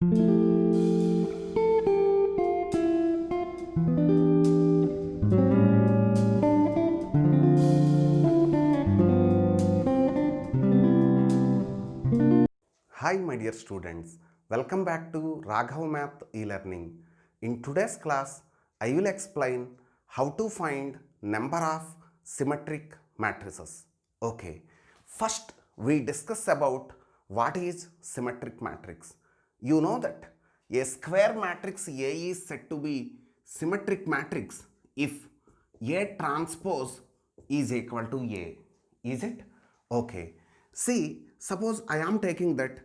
Hi my dear students, welcome back to Raghav Math e-learning. In today's class, I will explain how to find number of symmetric matrices. Okay, first we discuss about what is symmetric matrix. You know that a square matrix A is said to be symmetric matrix if A transpose is equal to A. Is it? Okay. See, suppose I am taking that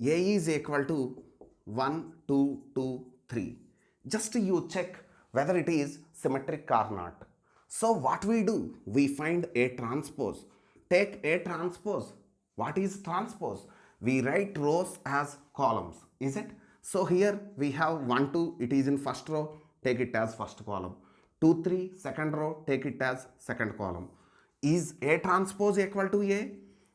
A is equal to 1, 2, 2, 3. Just you check whether it is symmetric or not. So what we do? We find A transpose. Take A transpose. What is transpose? We write rows as columns. Is it? So here we have 1, 2. It is in first row. Take it as first column. 2, 3. Second row. Take it as second column. Is A transpose equal to A?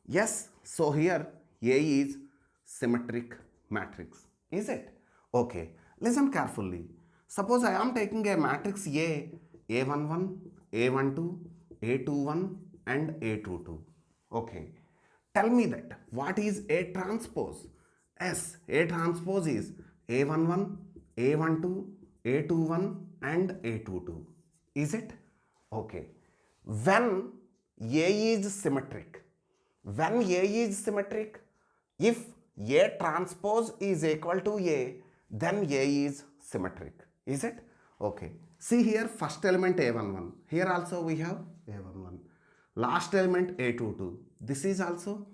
Yes. So here A is symmetric matrix. Is it? Okay. Listen carefully. Suppose I am taking a matrix A, A11, A12, A21 and A22. Okay. Tell me that what is A transpose? Yes, A transpose is A11, A12, A21 and A22. Is it? Okay. When A is symmetric, if A transpose is equal to A, then A is symmetric. Is it? Okay. See here, first element A11. Here also we have A11. Last element A22. This is also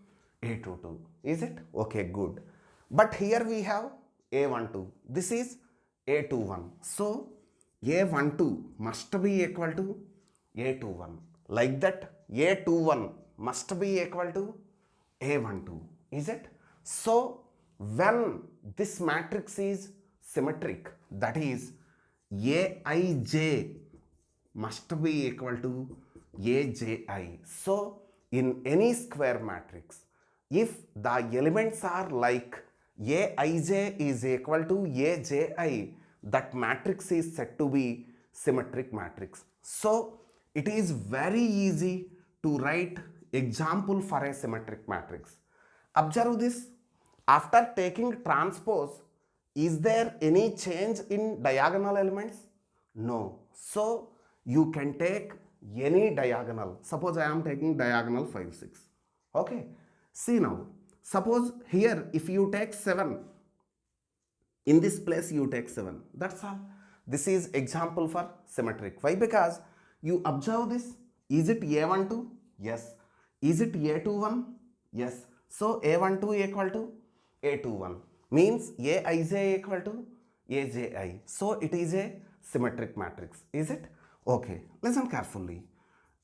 A22. Is it? Okay, good. But here we have A12. This is A21. So A12 must be equal to A21. Like that, A21 must be equal to A12. Is it? So when this matrix is symmetric, that is Aij must be equal to Aji. So in any square matrix, if the elements are like Aij is equal to Aji, that matrix is said to be symmetric matrix. So it is very easy to write example for a symmetric matrix. Observe this. After taking transpose, is there any change in diagonal elements? No. So you can take any diagonal. Suppose I am taking diagonal 5, 6. Okay. See now. Suppose here if you take 7, in this place you take 7. That's all. This is example for symmetric. Why? Because you observe this. Is it A12? Yes. Is it A21? Yes. So A12 equal to A21 means Aij equal to Aji. So it is a symmetric matrix. Is it? Okay. Listen carefully.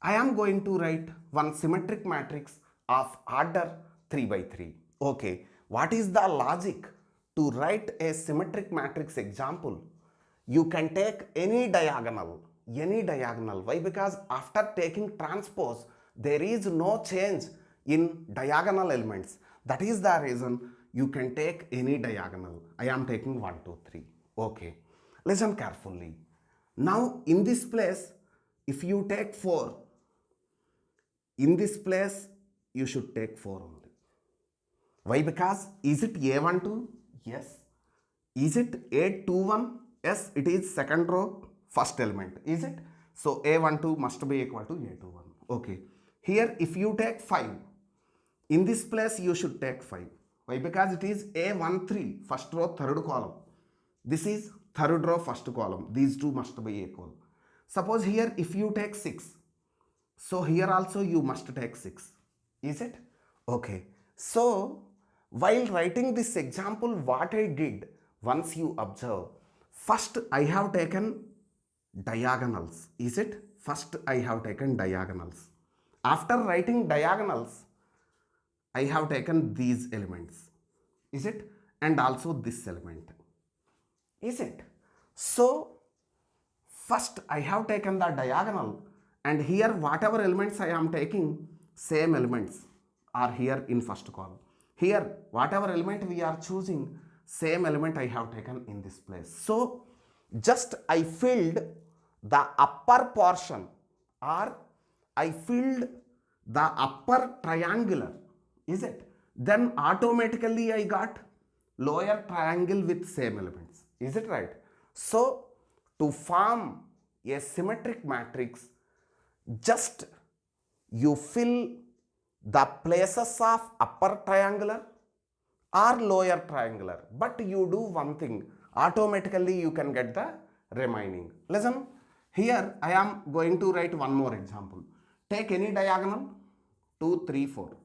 I am going to write one symmetric matrix of order 3 by 3. Okay. What is the logic to write a symmetric matrix example? You can take any diagonal. Why? Because after taking transpose, there is no change in diagonal elements. That is the reason you can take any diagonal. I am taking 1, 2, 3. Okay. Listen carefully. Now in this place, if you take 4, in this place you should take 4 only. Why? Because is it A12? Yes. Is it A21? Yes, it is second row, first element. Is it? So A12 must be equal to A21. Okay. Here if you take 5, in this place you should take 5. Why? Because it is A13, first row, third column. This is third row, first column. These two must be equal. Suppose here if you take 6, so here also you must take 6. Is it? Okay. So while writing this example, what I did, once you observe, first I have taken diagonals. Is it? First I have taken diagonals. After writing diagonals, I have taken these elements. Is it? And also this element. Is it? So first I have taken the diagonal, and here whatever elements I am taking, same elements are here in first column. Here whatever element we are choosing, same element I have taken in this place. So just I filled the upper portion, or I filled the upper triangular, is it? Then automatically I got lower triangle with same elements, is it right? So to form a symmetric matrix, just you fill the places of upper triangular or lower triangular, but you do one thing, automatically you can get the remaining. Listen, here I am going to write one more example. Take any diagonal, 2, 3, 4.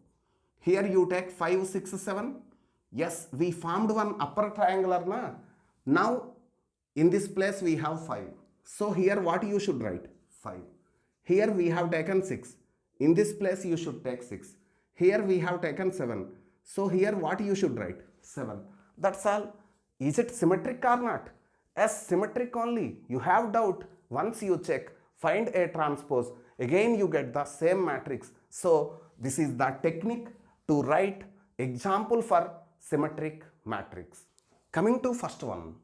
Here you take 5, 6, 7. Yes, we formed one upper triangular na. Now in this place we have 5. So here what you should write? 5. Here we have taken 6. In this place you should take 6. Here we have taken 7. So here what you should write? 7. That's all. Is it symmetric or not? Yes, symmetric only. You have doubt. Once you check, find A transpose, again you get the same matrix. So this is the technique to write example for symmetric matrix. Coming to first one,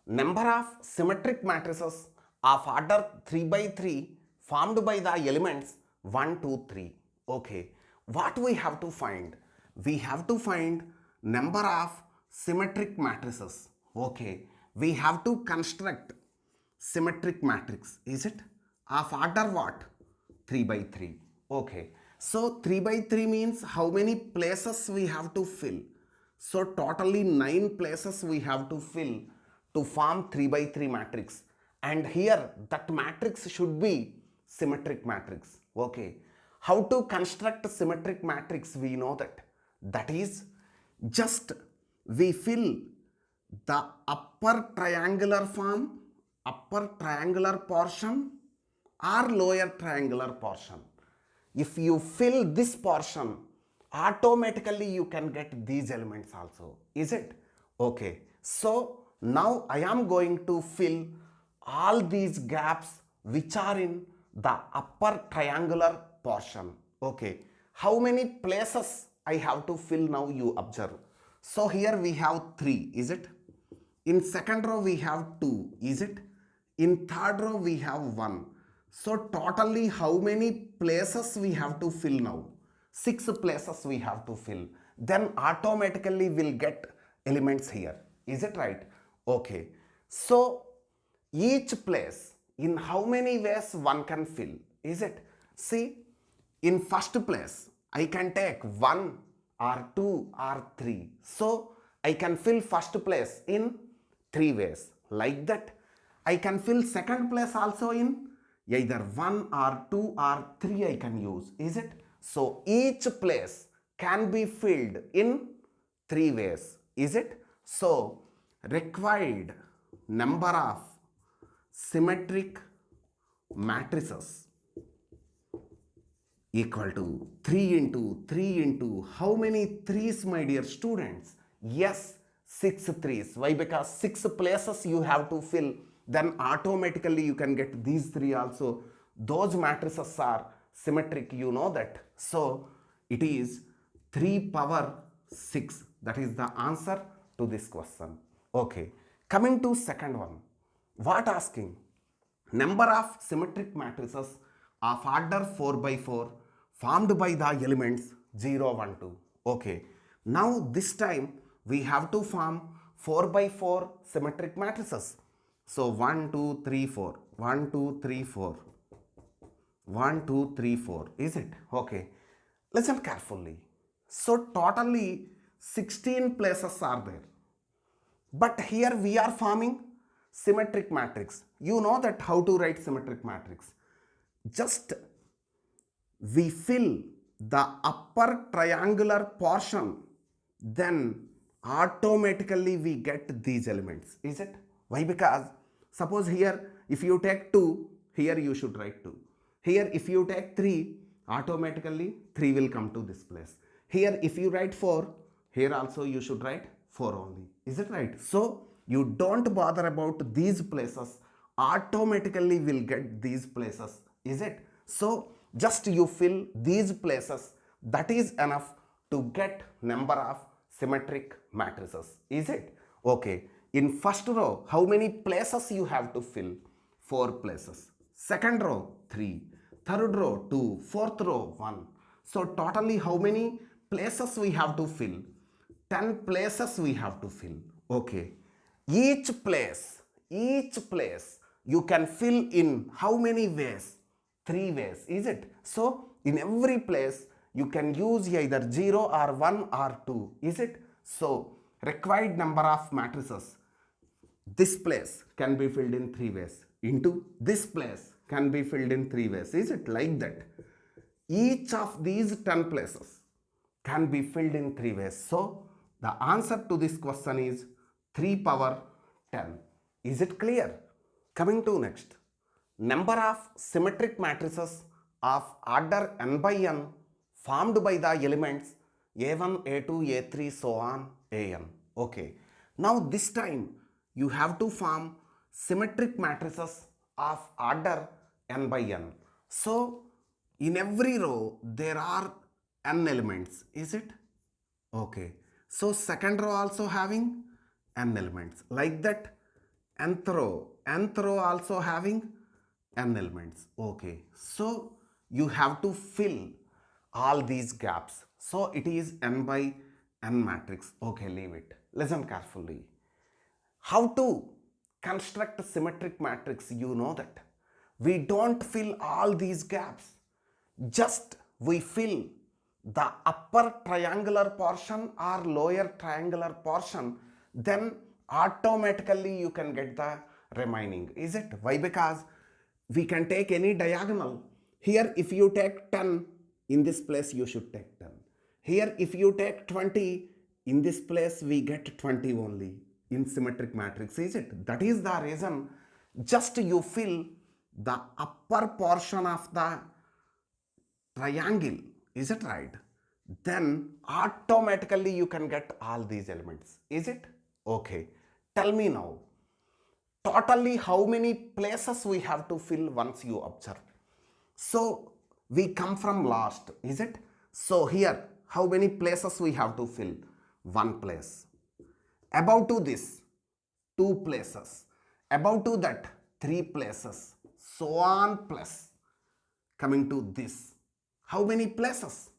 number of symmetric matrices of order 3 by 3 formed by the elements 1, 2, 3. Okay, what we have to find? We have to find number of symmetric matrices. Okay, we have to construct symmetric matrix, is it? Of order what? 3 by 3. Okay, so 3 by 3 means how many places we have to fill? So totally 9 places we have to fill to form 3 by 3 matrix, and here that matrix should be symmetric matrix. Okay, how to construct symmetric matrix? We know that is just we fill the upper triangular form, upper triangular portion or lower triangular portion. If you fill this portion, automatically you can get these elements also, is it? Okay, so now I am going to fill all these gaps which are in the upper triangular portion. Okay, how many places I have to fill now, you observe. So here we have 3, is it? In second row we have 2, is it? In third row we have 1. So totally how many places we have to fill now? 6 places we have to fill. Then automatically we'll get elements here, is it right? Okay, so each place in how many ways one can fill, is it? See, in first place I can take 1 or 2 or 3. So I can fill first place in 3 ways. Like that, I can fill second place also in either 1 or 2 or 3 I can use, is it? So each place can be filled in 3 ways, is it? So required number of symmetric matrices equal to 3 into 3 into how many 3's, my dear students? Yes, 6 3's. Why? Because 6 places you have to fill, then automatically you can get these 3 also. Those matrices are symmetric, you know that. So it is 3 power 6. That is the answer to this question. Okay, coming to second one. What asking? Number of symmetric matrices of order 4 by 4 formed by the elements 0, 1, 2. Okay, now this time we have to form 4 by 4 symmetric matrices. So 1, 2, 3, 4, 1, 2, 3, 4, 1, 2, 3, 4, is it? Okay, listen carefully. So totally 16 places are there. But here we are forming symmetric matrix. You know that how to write symmetric matrix. Just we fill the upper triangular portion, then automatically we get these elements, is it? Why? Because suppose here if you take 2, here you should write 2. Here if you take 3, automatically 3 will come to this place. Here if you write 4, here also you should write 4 only, is it right? So you don't bother about these places, automatically will get these places, is it? So just you fill these places, that is enough to get number of symmetric matrices, is it? Okay, in first row, how many places you have to fill? 4 places. Second row, 3. Third row, 2. Fourth row, 1. So totally how many places we have to fill? 10 places we have to fill. Okay. Each place you can fill in how many ways? 3 ways, is it? So in every place you can use either 0 or 1 or 2, is it? So required number of matrices, this place can be filled in 3 ways into this place can be filled in 3 ways, is it like that? Each of these 10 places can be filled in 3 ways. So the answer to this question is 3 power 10. Is it clear? Coming to next, number of symmetric matrices of order n by n formed by the elements a1, a2, a3, so on, an. Okay. Now this time you have to form symmetric matrices of order n by n. So in every row there are n elements, is it? Okay. So second row also having n elements, like that. Nth row also having n elements. Okay. So you have to fill all these gaps. So it is n by n matrix. Okay, leave it. Listen carefully. How to construct a symmetric matrix? You know that. We don't fill all these gaps. Just we fill the upper triangular portion or lower triangular portion, then automatically you can get the remaining, is it? Why? Because we can take any diagonal. Here if you take 10, in this place you should take 10. Here if you take 20, in this place we get 20 only in symmetric matrix, is it? That is the reason just you fill the upper portion of the triangle, is it right? Then automatically you can get all these elements, is it? Okay, tell me now, totally how many places we have to fill once you observe? So we come from last, is it? So here how many places we have to fill? 1 place. Above to this, 2 places. Above to that, 3 places, so on, plus coming to this, how many places?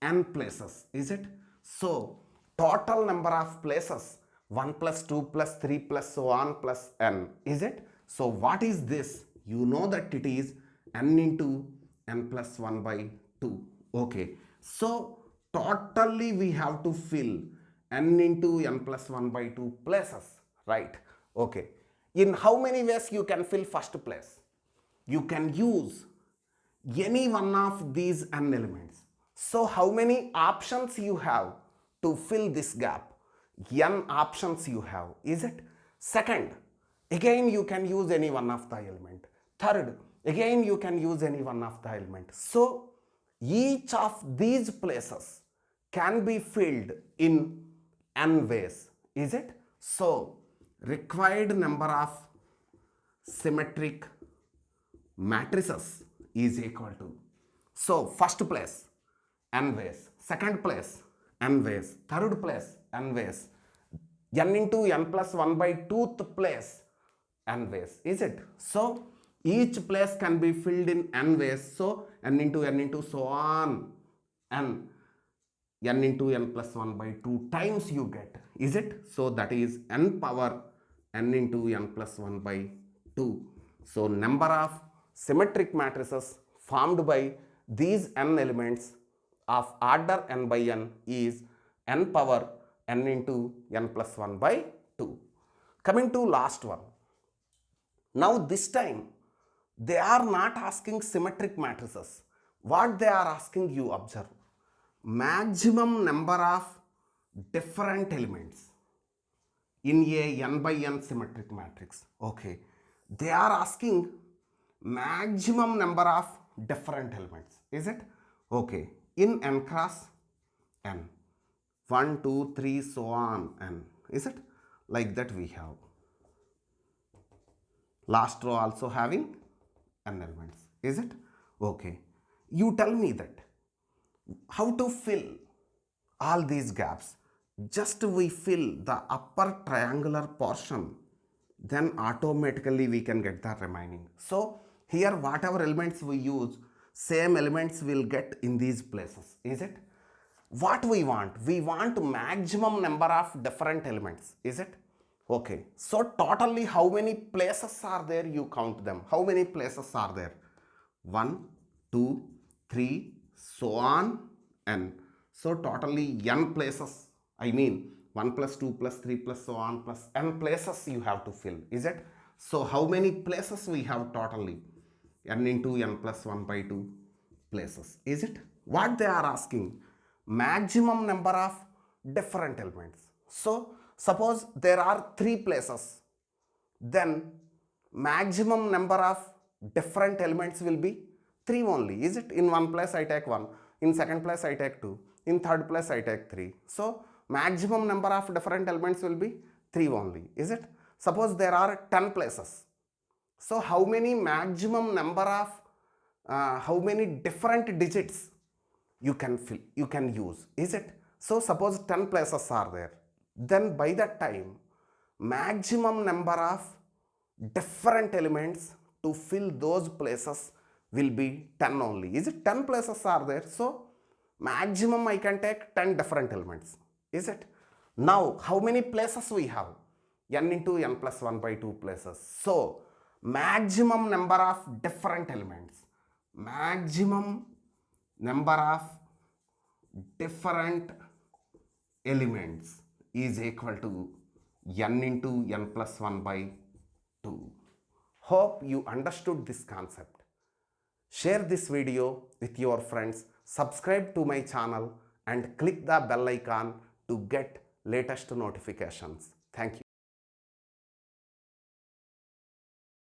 N places, is it? So total number of places, 1 plus 2 plus 3 plus so on plus n, is it? So what is this? You know that it is n into n plus 1 by 2. Okay. So totally we have to fill n into n plus 1 by 2 places, right? Okay. In how many ways you can fill first place? You can use any one of these n elements. So how many options you have to fill this gap? N options you have, is it? Second, again you can use any one of the element. Third, again you can use any one of the element. So each of these places can be filled in n ways, is it? So required number of symmetric matrices is equal to, so first place n ways, second place n ways, third place n ways, n into n plus 1 by 2th place n ways, is it? So each place can be filled in n ways, so n into so on n into n plus 1 by 2 times you get, is it? So that is n power n into n plus 1 by 2. So number of symmetric matrices formed by these n elements of order n by n is n power n into n plus 1 by 2. Coming to last one. Now this time they are not asking symmetric matrices. What they are asking, you observe, maximum number of different elements in a n by n symmetric matrix. Okay, they are asking maximum number of different elements, is it? Okay, in n cross n, 1 2 3 so on n, is it? Like that we have last row also having n elements, is it? Okay, you tell me that how to fill all these gaps. just we fill the upper triangular portion, then automatically we can get the remaining. So here whatever elements we use, same elements will get in these places, is it? What we want? We want maximum number of different elements, is it? Okay, so totally how many places are there? You count them. How many places are there? 1, 2, 3, so on, n. So totally n places. I mean 1 plus 2 plus 3 plus so on plus n places you have to fill, is it? So how many places we have totally? N into n plus 1 by 2 places, is it? What they are asking? Maximum number of different elements. So suppose there are 3 places, then maximum number of different elements will be 3 only, is it? In one place I take 1, in second place I take 2, in third place I take 3. So maximum number of different elements will be 3 only, is it? Suppose there are 10 places. So how many maximum number of how many different digits you can fill, you can use, is it? So suppose 10 places are there, then by that time maximum number of different elements to fill those places will be 10 only, is it? 10 places are there, so maximum I can take 10 different elements, is it? Now how many places we have? N into n plus 1 by 2 places. So maximum number of different elements, maximum number of different elements is equal to n into n plus 1 by 2. Hope you understood this concept. Share this video with your friends, subscribe to my channel and click the bell icon to get latest notifications. Thank you.